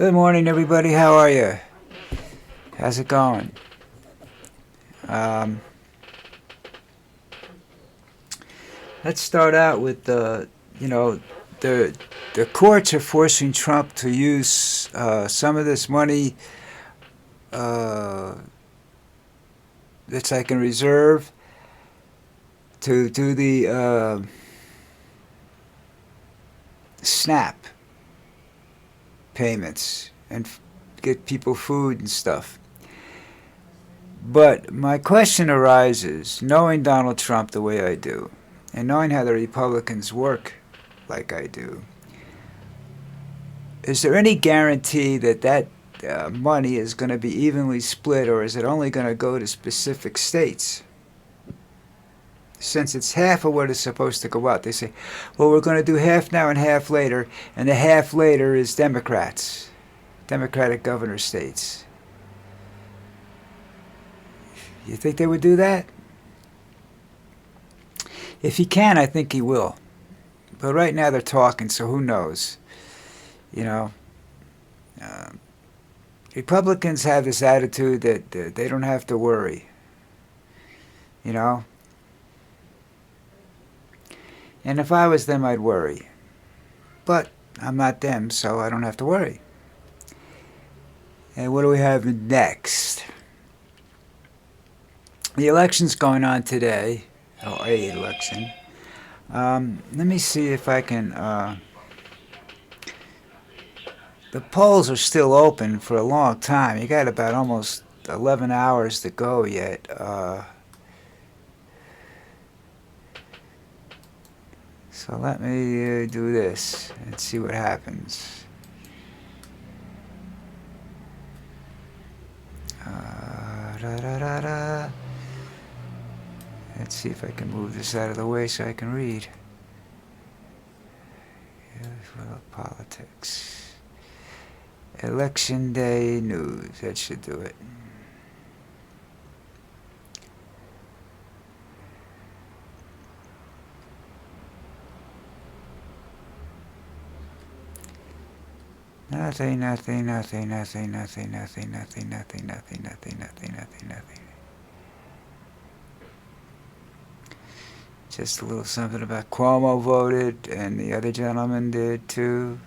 Good morning, everybody. How are you? How's it going? Um, let's start out with the the courts are forcing Trump to use some of this money uh, that's like in reserve to do the SNAP payments and get people food and stuff. But my question arises, knowing Donald Trump the way I do, and knowing how the Republicans work like I do, is there any guarantee that money is going to be evenly split, or is it only going to go to specific states? Since it's half of what is supposed to go out, they say, well, we're going to do half now and half later, and the half later is Democrats, Democratic governor states. You think they would do that? If he can, I think he will. But right now they're talking, so who knows? You know, uh, Republicans have this attitude that they don't have to worry. You know? And if I was them, I'd worry. But I'm not them, so I don't have to worry. And what do we have next? The election's going on today. Oh, a election. Let me see if I can... the polls are still open for a long time. You got about almost 11 hours to go yet. So let me do this and see what happens. Da, da, da, da. Let's see if I can move this out of the way so I can read. Politics. Election day news. That should do it. Nothing, nothing, nothing, nothing, nothing, nothing, nothing, nothing, nothing, nothing, nothing, nothing, nothing. Just a little something about Cuomo voted, and the other gentleman did too.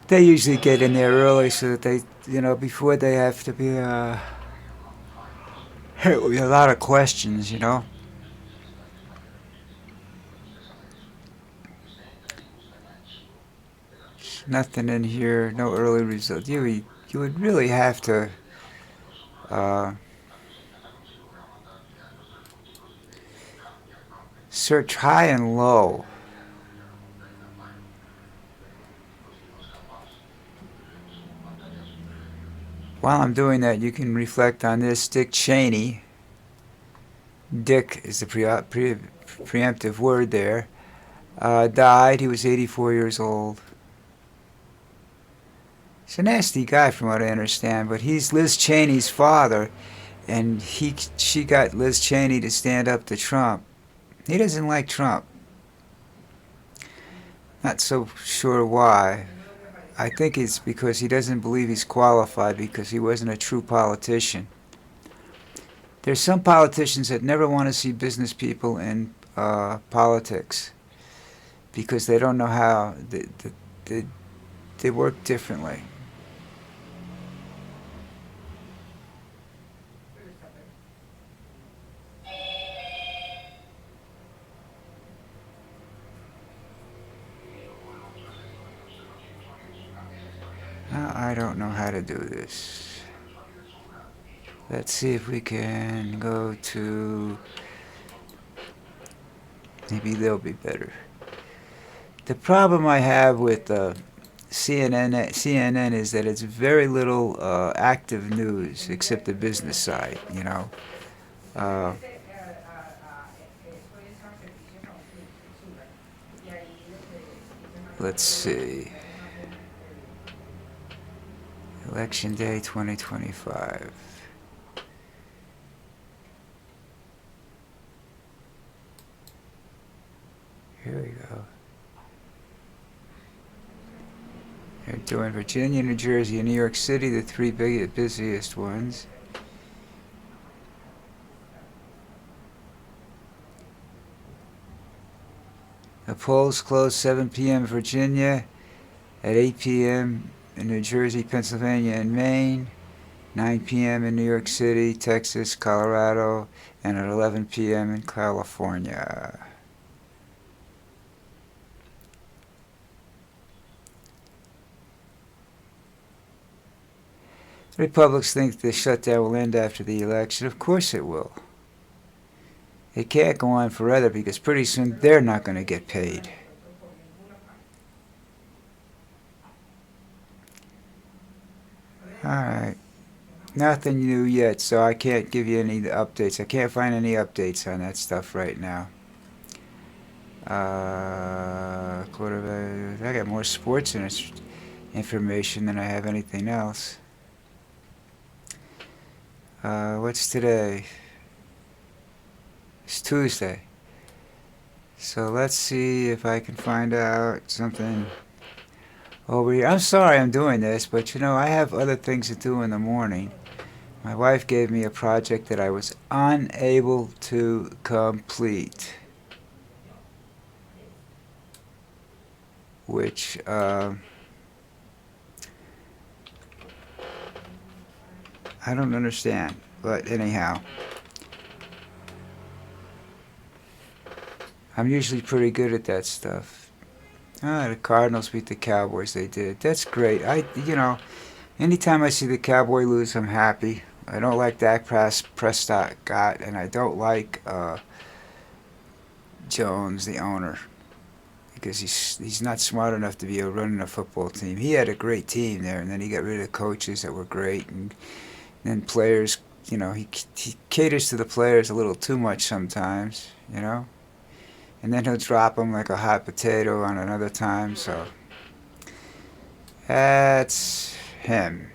They usually get in there early so that they, before they have to be hit with a lot of questions, Nothing in here, no early result. You would really have to search high and low. While I'm doing that, you can reflect on this. Dick Cheney. Dick is the preemptive word there. Died. He was 84 years old. He's a nasty guy from what I understand, but he's Liz Cheney's father, and she got Liz Cheney to stand up to Trump. He doesn't like Trump. Not so sure why. I think it's because he doesn't believe he's qualified because he wasn't a true politician. There's some politicians that never want to see business people in politics because they don't know how they work differently. I don't know how to do this. Let's see if we can go to... Maybe they'll be better. The problem I have with CNN is that it's very little active news except the business side, Let's see. Election Day 2025. Here we go. They're doing Virginia, New Jersey, and New York City, the three busiest ones. The polls close 7 p.m. in Virginia, at 8 p.m. in New Jersey, Pennsylvania, and Maine, 9 p.m. in New York City, Texas, Colorado, and at 11 p.m. in California. The Republicans think the shutdown will end after the election. Of course it will. It can't go on forever because pretty soon they're not going to get paid. Alright. Nothing new yet, so I can't give you any updates. I can't find any updates on that stuff right now. Quarterback. I got more sports information than I have anything else. What's today? It's Tuesday. So let's see if I can find out something over here. I'm sorry I'm doing this, but you know, I have other things to do in the morning. My wife gave me a project that I was unable to complete, which I don't understand, but anyhow, I'm usually pretty good at that stuff. The Cardinals beat the Cowboys. They did. That's great. Anytime I see the Cowboy lose, I'm happy. I don't like Dak Prescott, and I don't like Jones, the owner, because he's not smart enough to be running a football team. He had a great team there, and then he got rid of coaches that were great, and then players. He caters to the players a little too much sometimes. And then he'll drop them like a hot potato on another time. So that's him.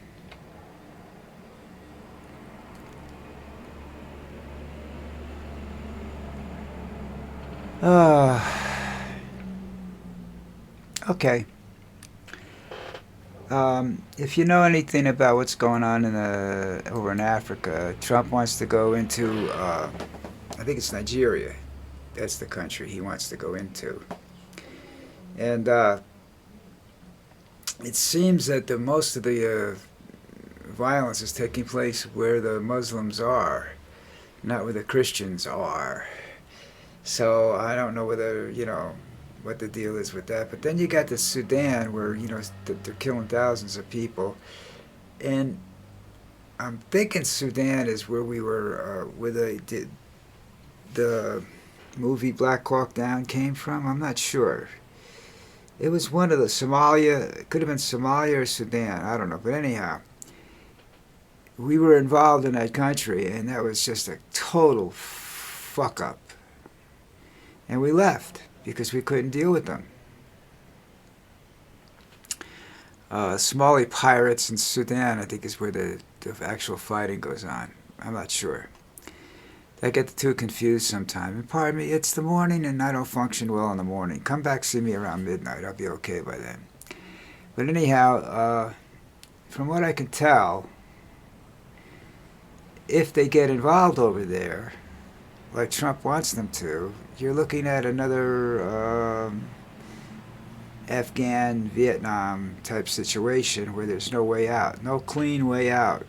Okay. If you know anything about what's going on over in Africa, Trump wants to go into, I think it's Nigeria. That's the country he wants to go into. And it seems that most of the violence is taking place where the Muslims are, not where the Christians are. So I don't know whether, what the deal is with that. But then you got the Sudan where, they're killing thousands of people. And I'm thinking Sudan is where we were, where they did the movie Black Hawk Down came from. I'm not sure. It was one of the Somalia. It could have been Somalia or Sudan. I don't know. But anyhow, we were involved in that country, and that was just a total fuck up. And we left because we couldn't deal with them. Somali pirates in Sudan, I think, is where the actual fighting goes on. I'm not sure. I get the two confused sometime. And pardon me, it's the morning and I don't function well in the morning. Come back, see me around midnight. I'll be okay by then. But anyhow, from what I can tell, if they get involved over there, like Trump wants them to, you're looking at another Afghan, Vietnam type situation where there's no way out, no clean way out,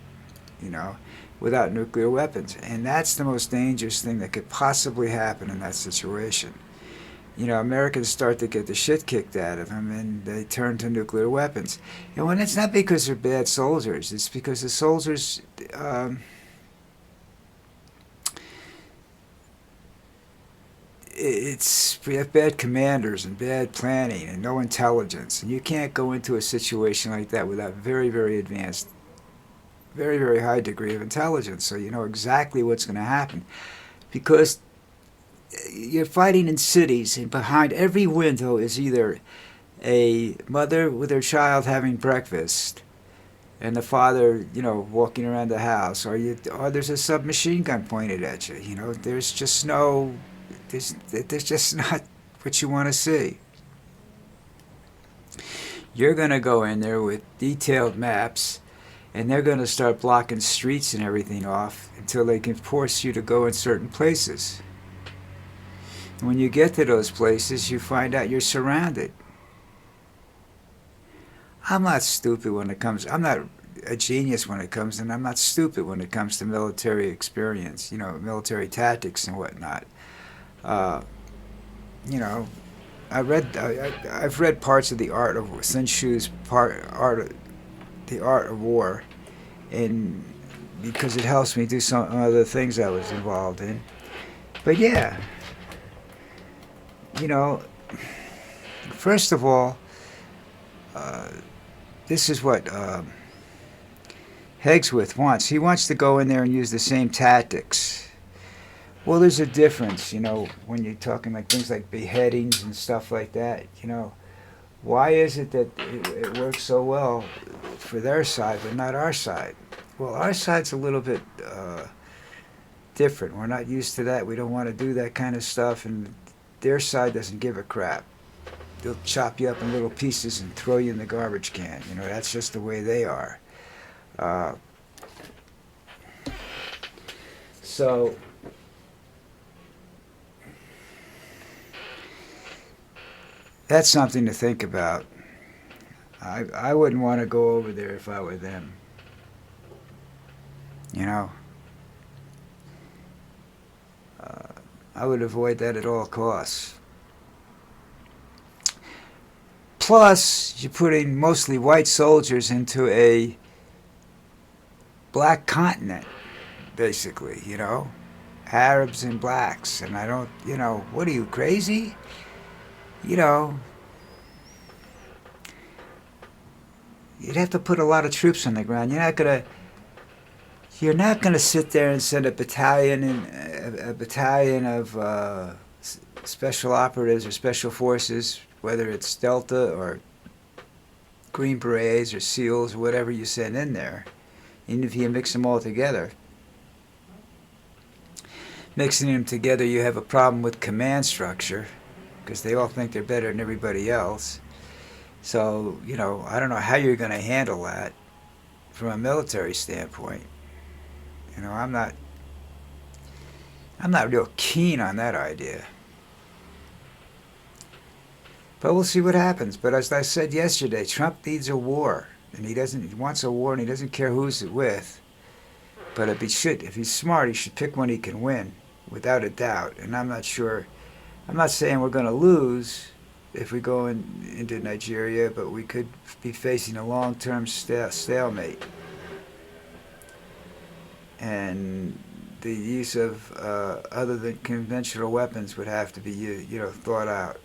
without nuclear weapons. And that's the most dangerous thing that could possibly happen in that situation. Americans start to get the shit kicked out of them and they turn to nuclear weapons. And when it's not because they're bad soldiers, it's because the soldiers, we have bad commanders and bad planning and no intelligence. And you can't go into a situation like that without very, very advanced, very, very high degree of intelligence, so you know exactly what's going to happen. Because you're fighting in cities, and behind every window is either a mother with her child having breakfast, and the father, walking around the house, or there's a submachine gun pointed at you. There's just no, there's just not what you want to see. You're going to go in there with detailed maps, and they're going to start blocking streets and everything off until they can force you to go in certain places. And when you get to those places, you find out you're surrounded. I'm not stupid when it comes. I'm not a genius when it comes, and I'm not stupid when it comes to military experience. Military tactics and whatnot. Uh, you know, I've read parts of the art of Sun Tzu's the art of war, and because it helps me do some other things I was involved in. But yeah, first of all, this is what Hegsworth wants. He wants to go in there and use the same tactics. Well, there's a difference, when you're talking like things like beheadings and stuff like that. Why is it that it works so well for their side but not our side? Well, our side's a little bit different. We're not used to that. We don't want to do that kind of stuff, and their side doesn't give a crap. They'll chop you up in little pieces and throw you in the garbage can. That's just the way they are. So that's something to think about. I wouldn't want to go over there if I were them. I would avoid that at all costs. Plus, you're putting mostly white soldiers into a black continent, basically, Arabs and blacks. And I don't, what are you, crazy? You'd have to put a lot of troops on the ground. You're not gonna sit there and send a battalion of special operatives or special forces, whether it's Delta or Green Berets or SEALs or whatever you send in there. Even if you mix them all together. Mixing them together, you have a problem with command structure, because they all think they're better than everybody else. So, I don't know how you're going to handle that from a military standpoint. I'm not real keen on that idea. But we'll see what happens. But as I said yesterday, Trump needs a war, and he wants a war, and he doesn't care who's it with. But if he's smart, he should pick one he can win, without a doubt. And I'm not saying we're going to lose if we go into Nigeria, but we could be facing a long-term stalemate. And the use of other than conventional weapons would have to be, thought out.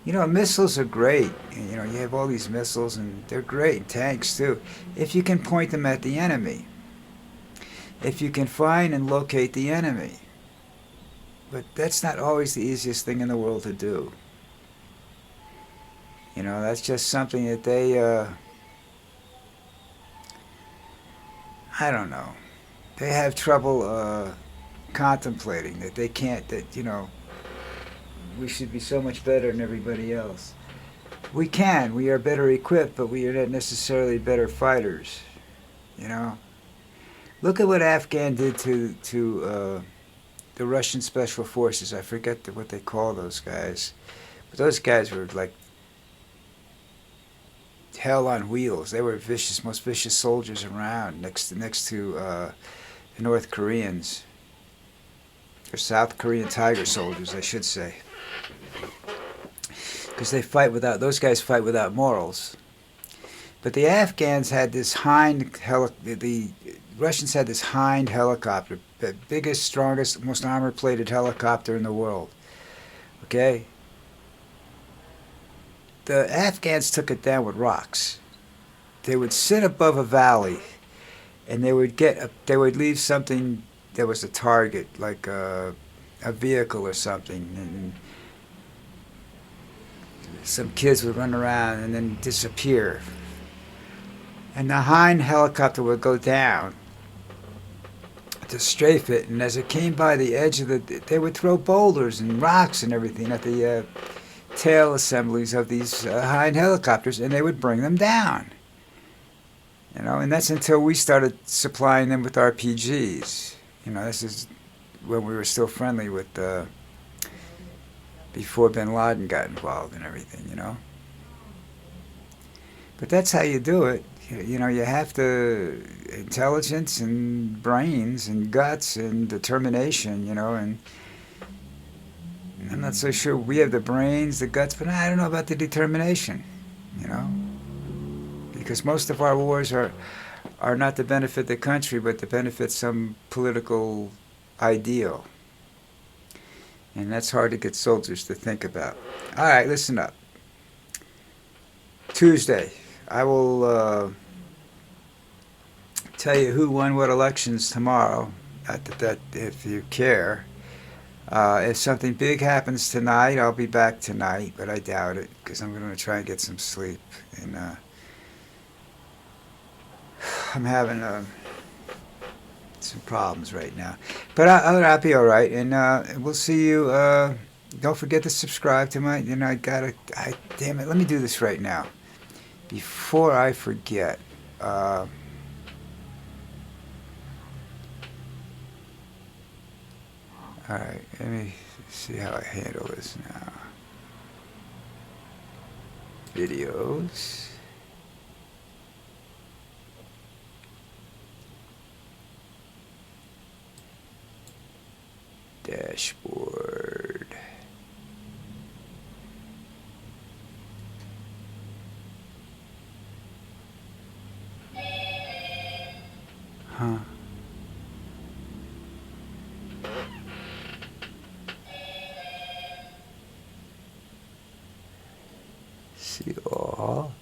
Missiles are great. You have all these missiles, and they're great. Tanks too, if you can point them at the enemy. If you can find and locate the enemy. But that's not always the easiest thing in the world to do. That's just something that they, I don't know. They have trouble contemplating that they can't, we should be so much better than everybody else. We are better equipped, but we are not necessarily better fighters. Look at what Afghan did to the Russian special forces. I forget what they call those guys, but those guys were like hell on wheels. They were most vicious soldiers around, next to the North Koreans, or South Korean Tiger soldiers, I should say, because those guys fight without morals. But the Afghans had this the Russians had this Hind helicopter, the biggest, strongest, most armor-plated helicopter in the world. Okay? The Afghans took it down with rocks. They would sit above a valley, and they would leave something that was a target, like a vehicle or something, and some kids would run around and then disappear. And the Hind helicopter would go down to strafe it, and as it came by the edge of they would throw boulders and rocks and everything at the tail assemblies of these Hind helicopters, and they would bring them down. And that's until we started supplying them with RPGs. This is when we were still friendly with, before Bin Laden got involved and everything. But that's how you do it. You have to intelligence and brains and guts and determination. And I'm not so sure we have the brains, the guts, but I don't know about the determination. Because most of our wars are not to benefit the country, but to benefit some political ideal. And that's hard to get soldiers to think about. All right, listen up. Tuesday, I will tell you who won what elections tomorrow, if you care. If something big happens tonight, I'll be back tonight, but I doubt it, because I'm going to try and get some sleep. And I'm having some problems right now. But I'll be all right, and we'll see you. Don't forget to subscribe to my, damn it, let me do this right now. Before I forget, all right, let me see how I handle this now. Videos. Dashboard. Huh. See all.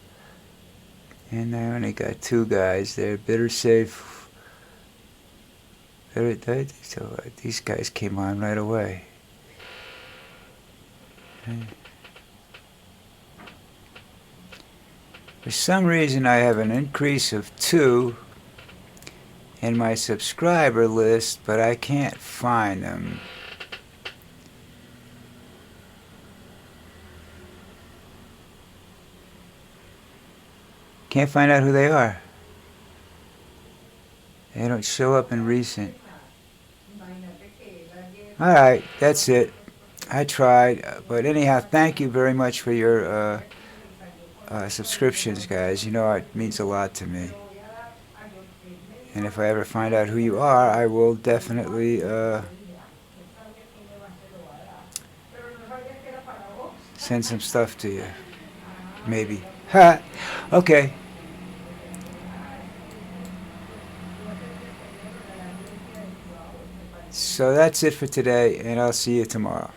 And I only got 2 guys there. Better safe. So these guys came on right away. For some reason I have an increase of 2 in my subscriber list, but I can't find them. Can't find out who they are. They don't show up in recent. Alright, that's it. I tried. But anyhow, thank you very much for your subscriptions, guys. It means a lot to me. And if I ever find out who you are, I will definitely send some stuff to you. Maybe. Ha! Okay. So that's it for today, and I'll see you tomorrow.